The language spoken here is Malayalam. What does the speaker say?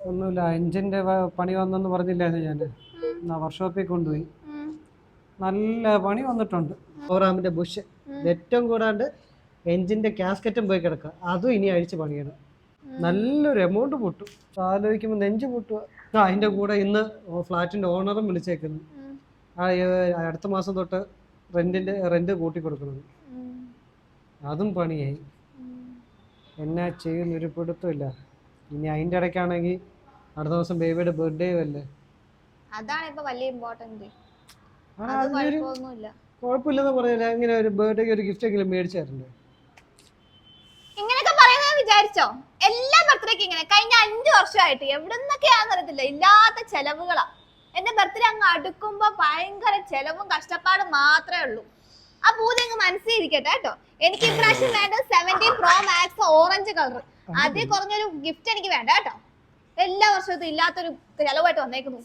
ഒന്നുമില്ല, എഞ്ചിന്റെ പണി വന്നെന്ന് പറഞ്ഞില്ലായിരുന്നു ഞാൻ. വർക്ക്ഷോപ്പിൽ കൊണ്ടുപോയി. നല്ല പണി വന്നിട്ടുണ്ട്. ഓറാമിന്റെ ബുഷ് ഏറ്റവും കൂടാണ്ട് എഞ്ചിന്റെ കാസ്കറ്റും പോയി കിടക്കുക. അതും ഇനി അഴിച്ച് പണിയണം. നല്ലൊരു എമൗണ്ട് പൊട്ടും. ആലോചിക്കുമ്പോൾ നെഞ്ച് പൊട്ടുക. അതിന്റെ കൂടെ ഇന്ന് ഫ്ലാറ്റിന്റെ ഓണറും വിളിച്ചേക്കുന്നു. അടുത്ത മാസം തൊട്ട് റെന്റ് കൂട്ടി കൊടുക്കണം. അതും പണിയായി. എന്നാ ചെയ്യുന്നൊരു പിടുത്തമില്ല. ഇനി അതിന്റെ ഇടയ്ക്കാണെങ്കിൽ അടുത്ത ദിവസം ബേബിയുടെ ബർത്ത്ഡേ അല്ലേ. അതാണ് ഇപ്പൊ വലിയ ഇമ്പോർട്ടന്റ്. കുഴപ്പമില്ലെന്ന് പറയില്ല. ഇങ്ങനെ ഒരു ബർത്ത്ഡേക്ക് ഒരു ഗിഫ്റ്റ് എങ്കിലും മേടിച്ചു തരണ്ടേ? ഇങ്ങനെയൊക്കെ പറയുന്നത് വിചാരിച്ചോ? എല്ലാ ബർത്ത്ഡേക്ക് ഇങ്ങനെ കഴിഞ്ഞ 5 വർഷമായിട്ട് എവിടുന്നൊക്കെയാണെന്ന് അറിയത്തില്ല, ഇല്ലാത്ത ചെലവുകളാ. എന്റെ ബർത്ത്ഡേ അങ്ങ് അടുക്കുമ്പോ ഭയങ്കര ചെലവും കഷ്ടപ്പാടും മാത്രമേ ഉള്ളൂ. ആ പൂജ അങ്ങ് മനസ്സിലിരിക്കട്ടെ കേട്ടോ. എനിക്ക് ഇപ്രാവശ്യം വേണ്ടത് 17 Pro Max ഓറഞ്ച് കളർ. അതിൽ കുറഞ്ഞൊരു ഗിഫ്റ്റ് എനിക്ക് വേണ്ട കേട്ടോ. എല്ലാ വർഷത്തും ഇല്ലാത്തൊരു ചെലവായിട്ട് വന്നേക്കുന്നു.